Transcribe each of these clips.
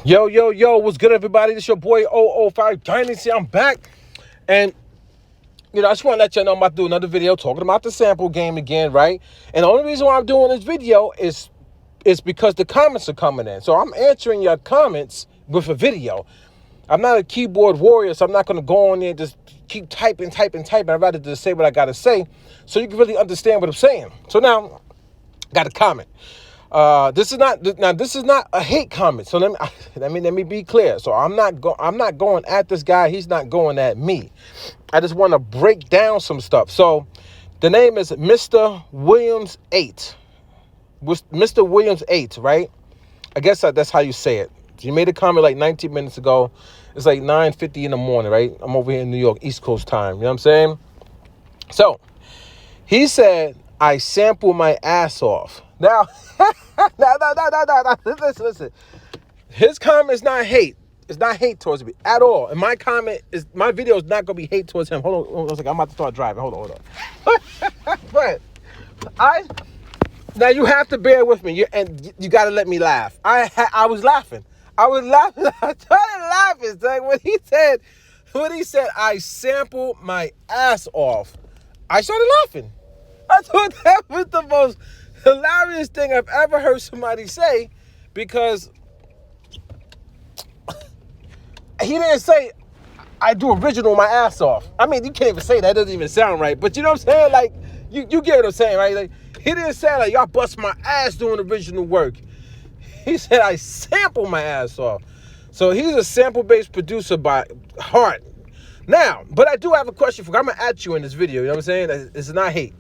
Yo, yo, yo, what's good, everybody? This your boy 005 Dynasty. I'm back. And, I just want to let y'all know I'm about to do another video talking about the sample game again, right? And the only reason why I'm doing this video is because the comments are coming in. So I'm answering your comments with a video. I'm not a keyboard warrior, so I'm not going to go on there and just keep typing. I'd rather just say what I got to say so you can really understand what I'm saying. So now, got a comment. This is not a hate comment. So let me be clear. So I'm not going at this guy. He's not going at me. I just want to break down some stuff. So the name is Mr. Williams 8. Mr. Williams 8, right? I guess that's how you say it. You made a comment like 19 minutes ago. It's like 9:50 in the morning, right? I'm over here in New York, East Coast time. You know what I'm saying? So he said, I sample my ass off. Now, no. Listen. His comment is not hate. It's not hate towards me at all. And my video is not going to be hate towards him. Hold on a second. I'm about to start driving. Hold on. But now you have to bear with me. And you got to let me laugh. I was laughing. I started laughing. It's like when he said, I sample my ass off, I started laughing. I thought that was the most hilarious thing I've ever heard somebody say, because he didn't say, I do original my ass off. I mean, you can't even say that. It doesn't even sound right. But you know what I'm saying? Like, you get what I'm saying, right? Like, he didn't say, like, y'all bust my ass doing original work. He said, I sample my ass off. So he's a sample-based producer by heart. Now, but I do have a question for you. I'm going to ask you in this video. You know what I'm saying? It's not hate.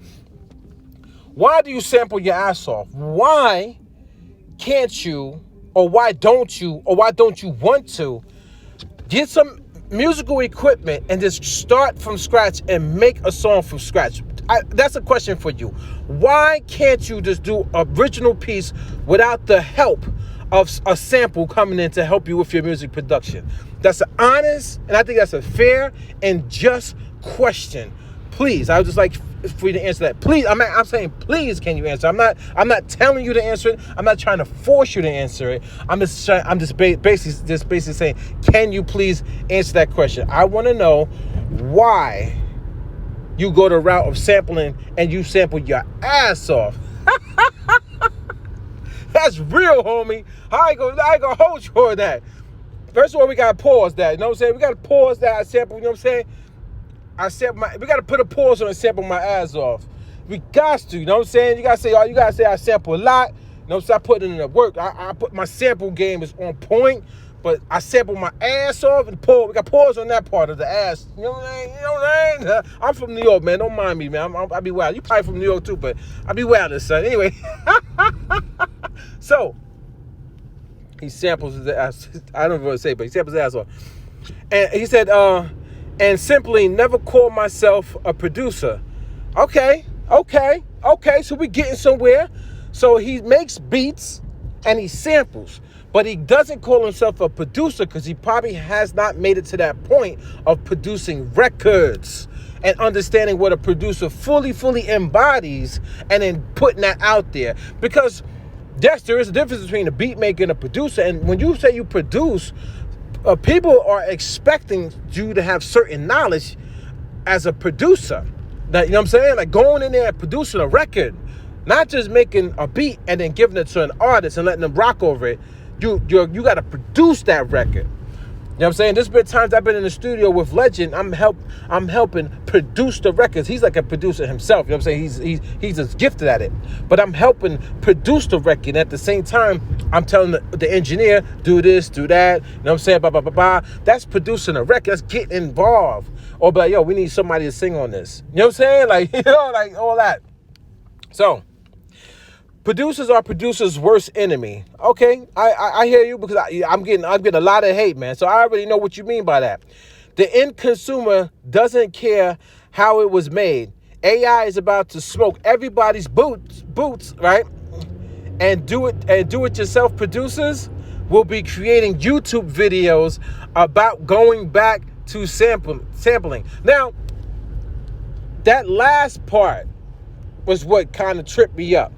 Why do you sample your ass off? Why can't you, or why don't you want to get some musical equipment and just start from scratch and make a song from scratch? That's a question for you. Why can't you just do an original piece without the help of a sample coming in to help you with your music production? That's an honest, and I think that's a fair and just question. Please, I would just like for you to answer that. Please, I'm saying, please, can you answer? I'm not telling you to answer it. I'm not trying to force you to answer it. I'm just basically saying, can you please answer that question? I want to know why you go the route of sampling and you sample your ass off. That's real, homie. I ain't gonna hold you on that. First of all, we gotta pause that. You know what I'm saying? We gotta pause that. I sample. You know what I'm saying? We gotta put a pause on and sample my ass off. We got to. You know what I'm saying? You gotta say I sample a lot. You know what I'm saying? I put it in the work. I put my sample game is on point. But I sample my ass off and we got pause on that part of the ass. You know what I'm saying? I'm from New York, man. Don't mind me, man. I be wild. You probably from New York too, but I be wild, son. Anyway. So, he samples his ass. I don't know what to say, but he samples his ass off. And he said, and simply never call myself a producer. Okay. So we getting somewhere. So he makes beats and he samples. But he doesn't call himself a producer because he probably has not made it to that point of producing records and understanding what a producer fully embodies and then putting that out there. Because, yes, there is a difference between a beat maker and a producer. And when you say you produce, people are expecting you to have certain knowledge as a producer. That, you know what I'm saying? Like going in there and producing a record, not just making a beat and then giving it to an artist and letting them rock over it. You got to produce that record. You know what I'm saying? There's been times I've been in the studio with Legend. I'm helping produce the records. He's like a producer himself. You know what I'm saying? He's just gifted at it. But I'm helping produce the record. And at the same time, I'm telling the engineer, do this, do that. You know what I'm saying? Blah, blah, blah, blah. That's producing a record. That's getting involved. Or be like, yo, we need somebody to sing on this. You know what I'm saying? Like, like all that. So, producers are producers' worst enemy. Okay, I hear you, because I'm getting a lot of hate, man. So I already know what you mean by that. The end consumer doesn't care how it was made. AI is about to smoke everybody's boots, right? And do it yourself producers will be creating YouTube videos about going back to sampling. Now, that last part was what kind of tripped me up.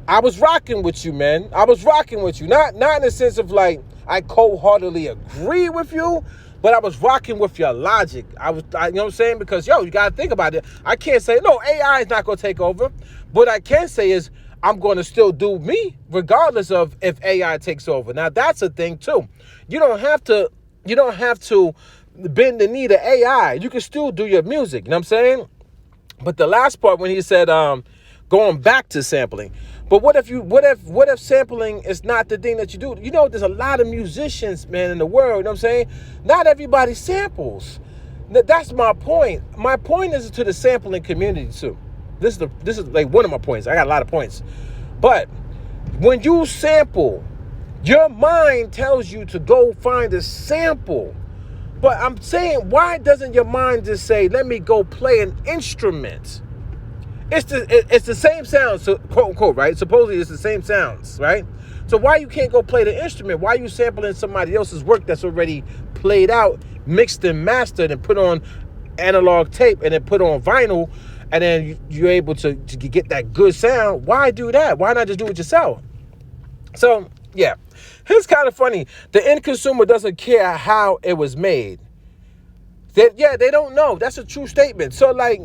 I was rocking with you, man. I was rocking with you. Not in the sense of like, I cold-heartedly agree with you, but I was rocking with your logic. You know what I'm saying? Because, you got to think about it. I can't say, no, AI is not going to take over. What I can say is I'm going to still do me regardless of if AI takes over. Now, that's a thing, too. You don't have to bend the knee to AI. You can still do your music. You know what I'm saying? But the last part when he said going back to sampling. But what if sampling is not the thing that you do? There's a lot of musicians, man, in the world, you know what I'm saying? Not everybody samples. That's my point. My point is to the sampling community too. This is like one of my points. I got a lot of points. But when you sample, your mind tells you to go find a sample. But I'm saying, why doesn't your mind just say, let me go play an instrument? It's the same sounds, so, quote unquote, right? Supposedly it's the same sounds, right? So why you can't go play the instrument? Why are you sampling somebody else's work that's already played out, mixed and mastered, and put on analog tape, and then put on vinyl, and then you're able to get that good sound? Why do that? Why not just do it yourself? So, yeah. It's kind of funny. The end consumer doesn't care how it was made. They don't know. That's a true statement. So, like,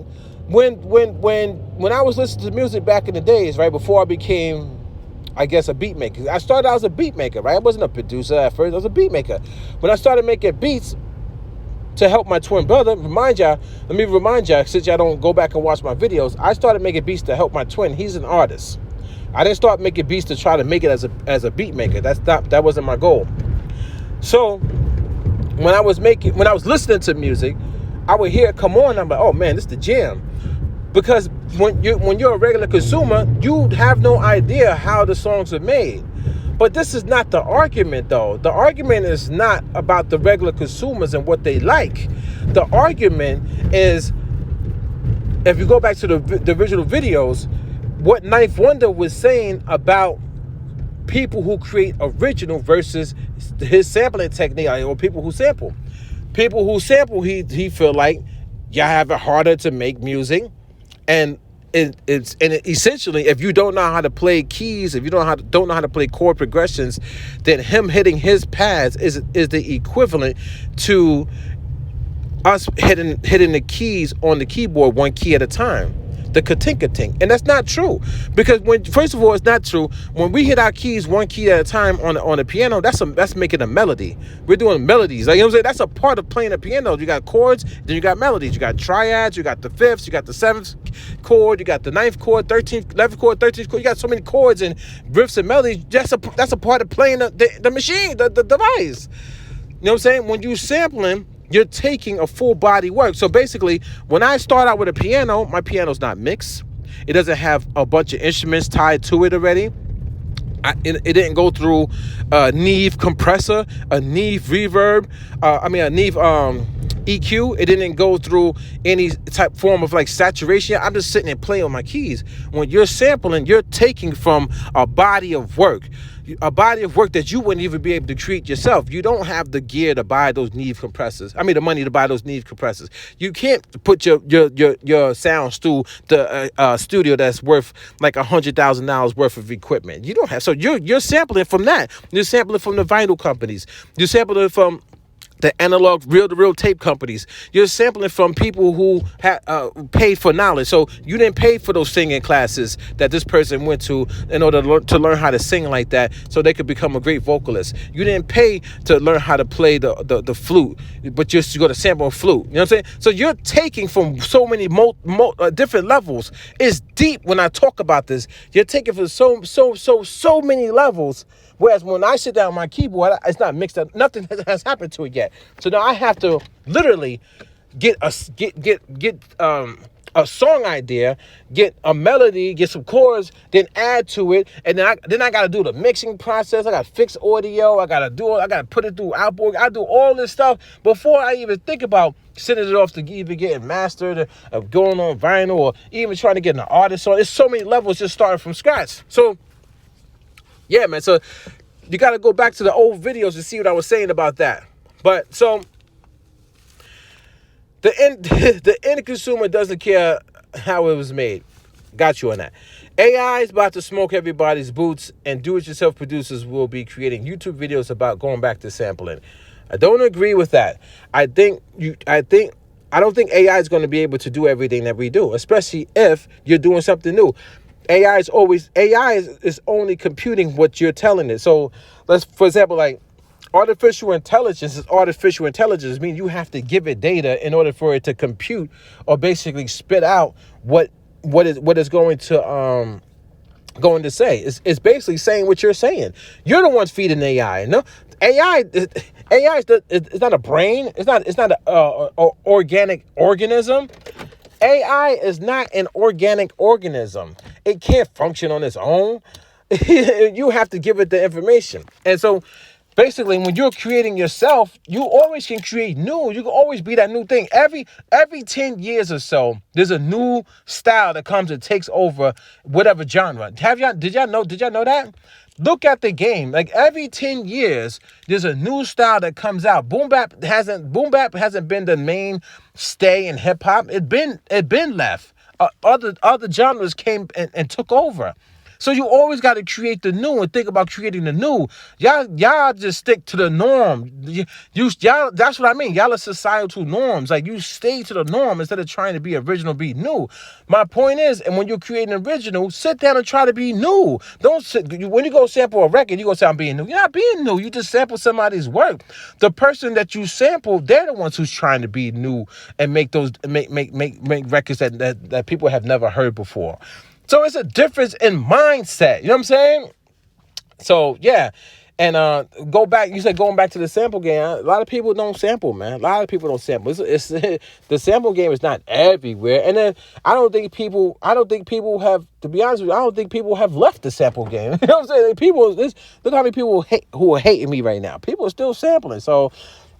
when I was listening to music back in the days, right, before I became, I guess, a beat maker. I started out as a beat maker, right? I wasn't a producer at first. I was a beat maker. When I started making beats to help my twin brother, let me remind y'all, since y'all don't go back and watch my videos, I started making beats to help my twin. He's an artist. I didn't start making beats to try to make it as a beat maker. That wasn't my goal. So when I was listening to music, I would hear it come on. I'm like, oh man, this is the jam. Because when you're a regular consumer, you have no idea how the songs are made. But this is not the argument, though. The argument is not about the regular consumers and what they like. The argument is, if you go back to the original videos, what Ninth Wonder was saying about people who create original versus his sampling technique, or people who sample. People who sample, he feel like y'all have it harder to make music, and essentially, if you don't know how to play keys, if you don't know how to play chord progressions, then him hitting his pads is the equivalent to us hitting the keys on the keyboard one key at a time. The ka-tink. And that's not true. Because first of all, it's not true. When we hit our keys one key at a time on the piano, that's making a melody. We're doing melodies. Like, you know what I'm saying? That's a part of playing the piano. You got chords, then you got melodies. You got triads, you got the fifths, you got the seventh chord, you got the ninth chord, 13th, 11th chord, 13th chord. You got so many chords and riffs and melodies. That's a part of playing the machine, the device. You know what I'm saying? When you sampling, you're taking a full body work. So basically, when I start out with a piano, my piano's not mixed. It doesn't have a bunch of instruments tied to it already. It didn't go through a Neve compressor, a Neve reverb, a Neve EQ. It didn't go through any type form of like saturation. I'm just sitting there playing with my keys. When you're sampling, you're taking from a body of work. A body of work that you wouldn't even be able to create yourself. You don't have the gear to buy those Neve compressors. The money to buy those Neve compressors. You can't put your sound to a studio that's worth like $100,000 worth of equipment. You don't have. So you're sampling from that. You're sampling from the vinyl companies. You're sampling from the analog reel-to-reel tape companies. You're sampling from people who paid for knowledge. So you didn't pay for those singing classes that this person went to in order to learn how to sing like that so they could become a great vocalist. You didn't pay to learn how to play the flute, but you're going to sample a flute. You know what I'm saying? So you're taking from so many different levels. It's deep when I talk about this. You're taking from so many levels. Whereas when I sit down on my keyboard, it's not mixed up. Nothing has happened to it yet. So now I have to literally get a song idea, get a melody, get some chords, then add to it, and then I got to do the mixing process. I got to fix audio. I got to put it through outboard. I do all this stuff before I even think about sending it off to even getting mastered, or going on vinyl, or even trying to get an artist on. There's so many levels just starting from scratch. So yeah, man. So you got to go back to the old videos to see what I was saying about that. But so the end consumer doesn't care how it was made. Got you on that. AI is about to smoke everybody's boots, and do-it-yourself producers will be creating YouTube videos about going back to sampling. I don't agree with that. I don't think AI is going to be able to do everything that we do, especially if you're doing something new. AI is only computing what you're telling it. So for example, like artificial intelligence is artificial intelligence. Means you have to give it data in order for it to compute or basically spit out what is going to say. It's basically saying what you're saying. You're the ones feeding AI. No, AI it's not a brain. It's not a organic organism. AI is not an organic organism. It can't function on its own. You have to give it the information. And so basically, when you're creating yourself, you always can create new. You can always be that new thing. Every 10 years or so, there's a new style that comes and takes over whatever genre. Did y'all know that? Look at the game. Like every 10 years, there's a new style that comes out. Boom bap hasn't been the mainstay in hip hop. It been left. Other genres came and took over. So you always got to create the new and think about creating the new. Y'all just stick to the norm. Y'all, that's what I mean. Y'all are societal norms. Like you stay to the norm instead of trying to be original, be new. My point is, and when you're creating original, sit down and try to be new. When you go sample a record, you go say I'm being new. You're not being new. You just sample somebody's work. The person that you sample, they're the ones who's trying to be new and make records that people have never heard before. So it's a difference in mindset. You know what I'm saying? So, yeah. And you said going back to the sample game. A lot of people don't sample, man. A lot of people don't sample. It's the sample game is not everywhere. And then I don't think people have, to be honest with you, I don't think people have left the sample game. You know what I'm saying? Look how many people who are hating me right now. People are still sampling. So,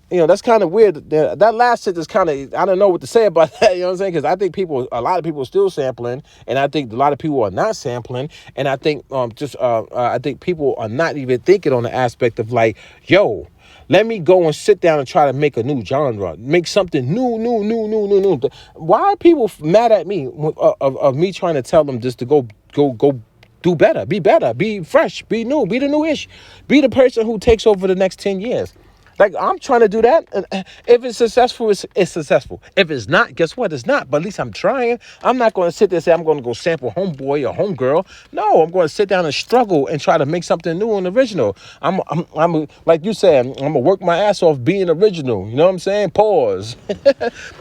that's kind of weird. That last sentence kind of, I don't know what to say about that. You know what I'm saying? Because I think a lot of people are still sampling, and I think a lot of people are not sampling, and I think I think people are not even thinking on the aspect of like, yo, let me go and sit down and try to make a new genre, make something new. Why are people mad at me of me trying to tell them just to go do better, be fresh, be new, be the new-ish, be the person who takes over the next 10 years. Like, I'm trying to do that. And if it's successful, it's successful. If it's not, guess what? It's not. But at least I'm trying. I'm not going to sit there and say I'm going to go sample Homeboy or Homegirl. No, I'm going to sit down and struggle and try to make something new and original. I'm like you said, I'm going to work my ass off being original. You know what I'm saying? Pause.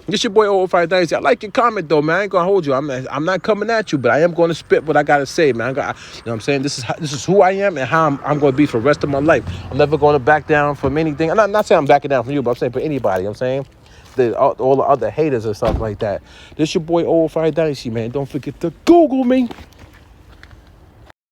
This your boy 005 Dynasty. I like your comment, though, man. I ain't going to hold you. I'm not coming at you, but I am going to spit what I got to say, man. You know what I'm saying? This is who I am and how I'm going to be for the rest of my life. I'm never going to back down from anything. I'm not saying I'm backing down from you, but I'm saying for anybody. You know what I'm saying? All the other haters and stuff like that. This your boy 005 Dynasty, man. Don't forget to Google me.